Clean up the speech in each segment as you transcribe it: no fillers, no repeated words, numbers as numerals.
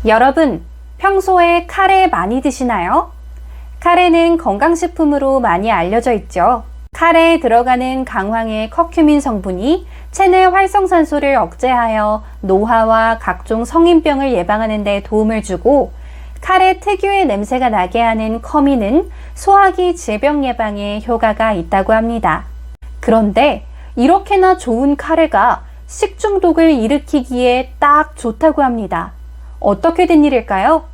여러분, 평소에 카레 많이 드시나요? 카레는 건강식품으로 많이 알려져 있죠. 카레에 들어가는 강황의 커큐민 성분이 체내 활성산소를 억제하여 노화와 각종 성인병을 예방하는 데 도움을 주고, 카레 특유의 냄새가 나게 하는 커민은 소화기 질병 예방에 효과가 있다고 합니다. 그런데 이렇게나 좋은 카레가 식중독을 일으키기에 딱 좋다고 합니다. 어떻게 된 일일까요?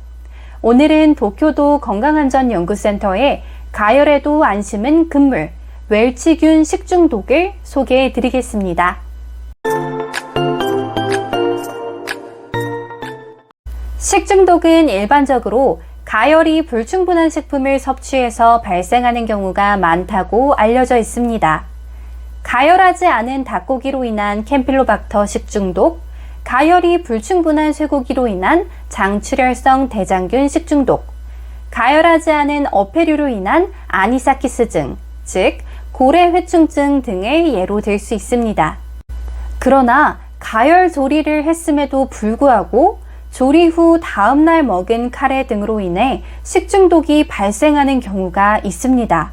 오늘은 도쿄도 건강안전연구센터의 가열에도 안심은 금물, 웰치균 식중독을 소개해 드리겠습니다. 식중독은 일반적으로 가열이 불충분한 식품을 섭취해서 발생하는 경우가 많다고 알려져 있습니다. 가열하지 않은 닭고기로 인한 캠필로박터 식중독, 가열이 불충분한 쇠고기로 인한 장출혈성 대장균 식중독, 가열하지 않은 어패류로 인한 아니사키스증, 즉 고래회충증 등의 예로 들 수 있습니다. 그러나 가열 조리를 했음에도 불구하고 조리 후 다음날 먹은 카레 등으로 인해 식중독이 발생하는 경우가 있습니다.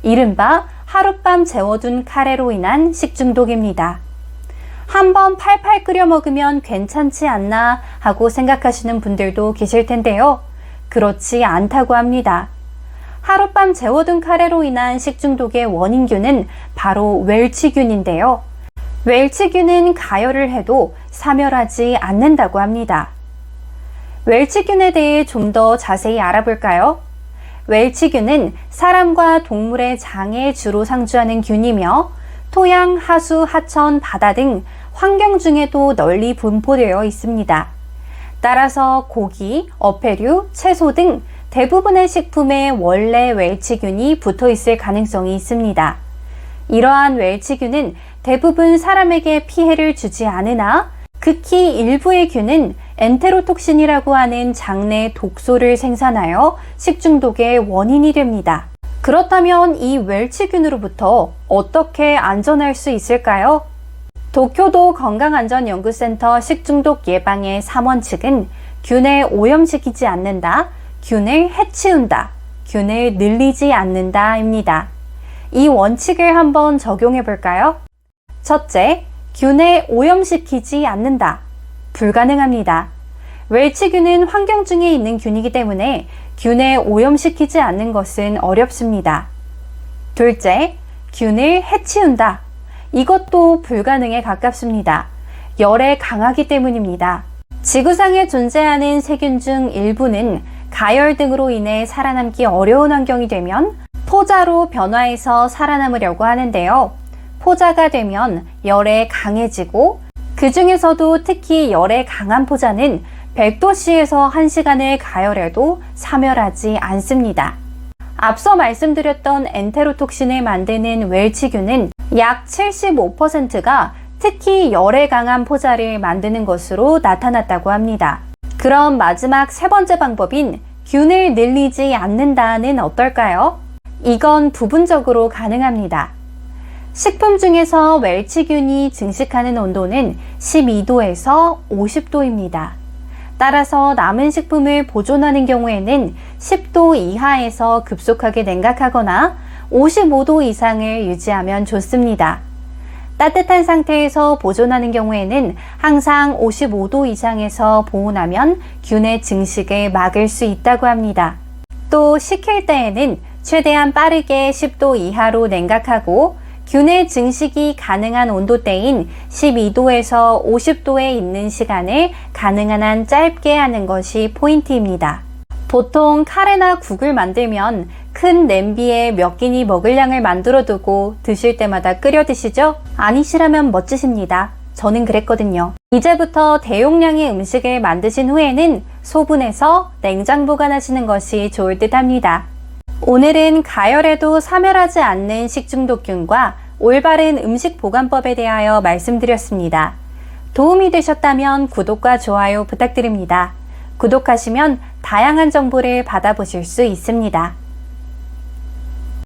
이른바 하룻밤 재워둔 카레로 인한 식중독입니다. 한번 팔팔 끓여 먹으면 괜찮지 않나 하고 생각하시는 분들도 계실 텐데요. 그렇지 않다고 합니다. 하룻밤 재워둔 카레로 인한 식중독의 원인균은 바로 웰치균인데요. 웰치균은 가열을 해도 사멸하지 않는다고 합니다. 웰치균에 대해 좀 더 자세히 알아볼까요? 웰치균은 사람과 동물의 장에 주로 상주하는 균이며 토양, 하수, 하천, 바다 등 환경 중에도 널리 분포되어 있습니다. 따라서 고기, 어패류, 채소 등 대부분의 식품에 원래 웰치균이 붙어 있을 가능성이 있습니다. 이러한 웰치균은 대부분 사람에게 피해를 주지 않으나 극히 일부의 균은 엔테로톡신이라고 하는 장내 독소를 생산하여 식중독의 원인이 됩니다. 그렇다면 이 웰치균으로부터 어떻게 안전할 수 있을까요? 도쿄도 건강안전연구센터 식중독 예방의 3원칙은 균을 오염시키지 않는다, 균을 해치운다, 균을 늘리지 않는다입니다. 이 원칙을 한번 적용해 볼까요? 첫째, 균을 오염시키지 않는다. 불가능합니다. 웰치균은 환경 중에 있는 균이기 때문에 균을 오염시키지 않는 것은 어렵습니다. 둘째, 균을 해치운다. 이것도 불가능에 가깝습니다. 열에 강하기 때문입니다. 지구상에 존재하는 세균 중 일부는 가열 등으로 인해 살아남기 어려운 환경이 되면 포자로 변화해서 살아남으려고 하는데요. 포자가 되면 열에 강해지고 그 중에서도 특히 열에 강한 포자는 100도씨에서 1시간을 가열해도 사멸하지 않습니다. 앞서 말씀드렸던 엔테로톡신을 만드는 웰치균은 약 75%가 특히 열에 강한 포자를 만드는 것으로 나타났다고 합니다. 그럼 마지막 세 번째 방법인 균을 늘리지 않는다는 어떨까요? 이건 부분적으로 가능합니다. 식품 중에서 웰치균이 증식하는 온도는 12도에서 50도입니다. 따라서 남은 식품을 보존하는 경우에는 10도 이하에서 급속하게 냉각하거나 55도 이상을 유지하면 좋습니다. 따뜻한 상태에서 보존하는 경우에는 항상 55도 이상에서 보온하면 균의 증식을 막을 수 있다고 합니다. 또 식힐 때에는 최대한 빠르게 10도 이하로 냉각하고 균의 증식이 가능한 온도대인 12도에서 50도에 있는 시간을 가능한 한 짧게 하는 것이 포인트입니다. 보통 카레나 국을 만들면 큰 냄비에 몇 끼니 먹을 양을 만들어 두고 드실 때마다 끓여 드시죠? 아니시라면 멋지십니다. 저는 그랬거든요. 이제부터 대용량의 음식을 만드신 후에는 소분해서 냉장 보관하시는 것이 좋을 듯 합니다. 오늘은 가열에도 사멸하지 않는 식중독균과 올바른 음식 보관법에 대하여 말씀드렸습니다. 도움이 되셨다면 구독과 좋아요 부탁드립니다. 구독하시면 다양한 정보를 받아보실 수 있습니다.